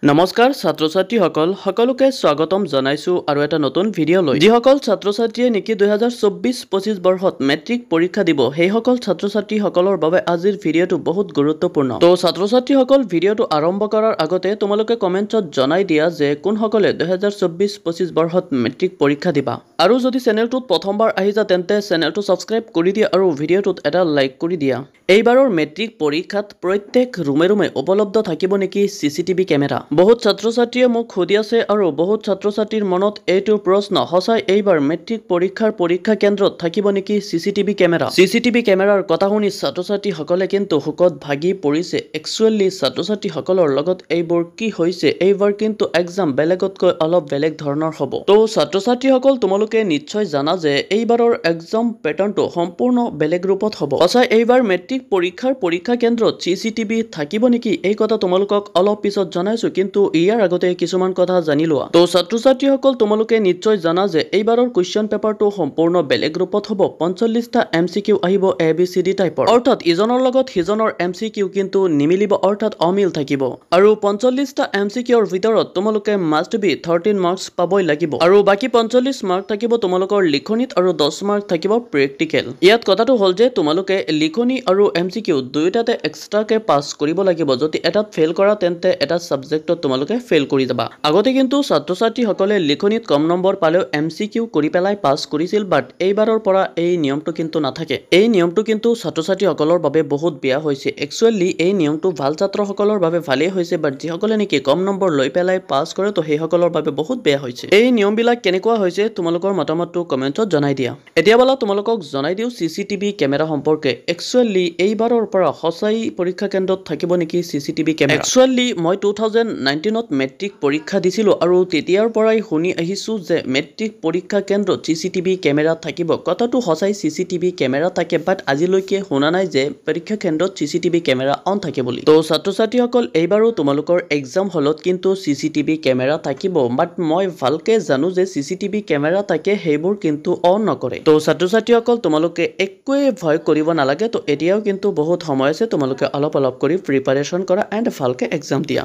নমস্কাৰ ছাত্ৰ ছাত্ৰীসকল সকলোকে স্বাগতম জনাইছো আৰু এটা নতুন ভিডিঅ' লৈ যিসকল ছাত্ৰ ছাত্ৰীয়ে নেকি 2024-25 বৰ্ষত মেট্ৰিক পৰীক্ষা দিব সেই সকল ছাত্ৰ ছাত্ৰীসকলৰ বাবে আজিৰ ভিডিঅ'টো বহুত গুৰুত্বপূৰ্ণ তো ছাত্ৰ ছাত্ৰীসকল ভিডিঅ'টো আৰম্ভ কৰাৰ আগতে তোমালোকে কমেন্টত জনাই দিয়া যে কোন সকলে 2024-25 বৰ্ষত মেট্ৰিক পৰীক্ষা দিবা আৰু যদি চেনেলটোত প্ৰথমবাৰ আহিছা তেন্তে চেনেলটো সাবস্ক্ৰাইব কৰি দিয়া আৰু ভিডিঅ'টোত এটা লাইক কৰি দিয়া এইবাৰৰ মেট্ৰিক পৰীক্ষাত প্ৰত্যেক ৰুমে ৰুমে উপলব্ধ থাকিব নেকি সিসিটিভি কেমেৰা বহুত ছাত্ৰ ছাত্ৰীয়ে মোক খুদি আছে আৰু বহুত ছাত্ৰ ছাত্ৰীৰ মনত এইটো প্ৰশ্ন হসাই এইবাৰ মেট্ৰিক পৰীক্ষাৰ পৰীক্ষা কেন্দ্ৰত থাকিব নেকি সিসিটিভি কেমেৰাৰ কথা শুনি ছাত্ৰ ছাত্ৰীসকলে কিন্তু হুকত ভাগি পৰিছে একচুৱেলি ছাত্ৰ ছাত্ৰীসকলৰ লগত এইবোৰ কি হৈছে এইবাৰ কিন্তু এক্সাম বেলেগতকৈ অলপ বেলেগ ধৰণৰ হ'ব তো ছাত্ৰ ছাত্ৰীসকল তোমালোকে নিশ্চয় জানা যে এইবাৰৰ এক্সাম প্যাটাৰ্নটো সম্পূৰ্ণ বেলেগ ৰূপত হ'ব হসাই এইবাৰ মেট্ৰিক পৰীক্ষাৰ পৰীক্ষা কেন্দ্ৰত সিসিটিভি থাকিব নেকি এই কথা তোমালোকক অলপ পিছত জনাইছো কিন্তু ইয়াৰ আগতে কিছুমান কথা জানি লোৱা তো ছাত্ৰ ছাত্ৰীসকল তোমালোকে নিশ্চয় জানা যে এইবাৰৰ কোৱেশ্চন পেপাৰটো সম্পূৰ্ণ বেলেগ ৰূপত হ'ব 45টা এমসিকিউ আহিব ABCD টাইপৰ অৰ্থাৎ ইজনৰ লগত হিজনৰ এমসিকিউ কিন্তু নিমিলিব অৰ্থাৎ অমিল থাকিব আৰু 45টা এমসিকিউৰ ভিতৰত তোমালোকে মাষ্ট বি 13 মাৰ্কস পাবই লাগিব আৰু বাকি 45 মাৰ্ক থাকিব তোমালোকৰ লিখনিত আৰু 10 মাৰ্ক থাকিব প্ৰেক্টিকেল ইয়াত কথাটো হ'ল যে তোমালোকে লিখনি আৰু এমসিকিউ দুইটাতে এক্সট্ৰাকে পাস কৰিব লাগিব যদি এটাত ফেল কৰা তেন্তে এটা সাবজেক্টত তোমালোকে ফেল কৰি যাবা আগতে কিন্তু ছাত্ৰ ছাত্ৰীসকলে লিখনিত কম নম্বৰ পালেও এমসিকিউ কৰি পেলাই পাস কৰিছিল বাট এইবাৰৰ পৰা এই নিয়মটো কিন্তু নাথাকে এই নিয়মটো কিন্তু ছাত্ৰ ছাত্ৰীসকলৰ বাবে বহুত বেয়া হৈছে একচুৱেলি এই নিয়মটো ভাল ছাত্ৰসকলৰ বাবে ভালেই হৈছে বাট যিসকলে নেকি কম নম্বৰ লৈ পেলাই পাস কৰে তো সেইসকলৰ বাবে বহুত বেয়া হৈছে এই নিয়মবিলাক কেনেকুৱা হৈছে তোমালোকৰ মতামতটো কমেন্টত জনাই দিয়া এতিয়া বলা তোমালোকক জনাই দিও সিসিটিভি কেমেৰা সম্পৰ্কে একচুৱেলি এইবাৰৰ পৰা হসাই পৰীক্ষা কেন্দ্ৰত থাকিব নেকি সিসিটিভি কেমেৰা একচুৱেলি মই 2019ত মেট্ৰিক পৰীক্ষা দিছিলো আৰু তেতিয়াৰ পৰাই শুনি আহিছো যে মেট্ৰিক পৰীক্ষা কেন্দ্ৰত সিসিটিভি কেমেৰা থাকিব কথাটো হসাই সিসিটিভি কেমেৰা থাকে বাট আজিলৈকে শুনা নাই যে পৰীক্ষা কেন্দ্ৰত সিসিটিভি কেমেৰা অন থাকে বুলি তো ছাত্ৰ ছাত্ৰীসকল এইবাৰো তোমালোকৰ এক্সাম হলত কিন্তু সিসিটিভি কেমেৰা থাকিব বাট মই ভালকে জানো যে সিসিটিভি কেমেৰা থাকে সেইবোৰ কিন্তু অন নকৰে তো ছাত্ৰ ছাত্ৰীসকল তোমালোকে একোৱে ভয় কৰিব নালাগে তো এতিয়াও কিন্তু বহুত সময় আছে তোমালোকে অলপ অলপ কৰি প্ৰিপাৰেচন কৰা এণ্ড ভালকে এক্সাম দিয়া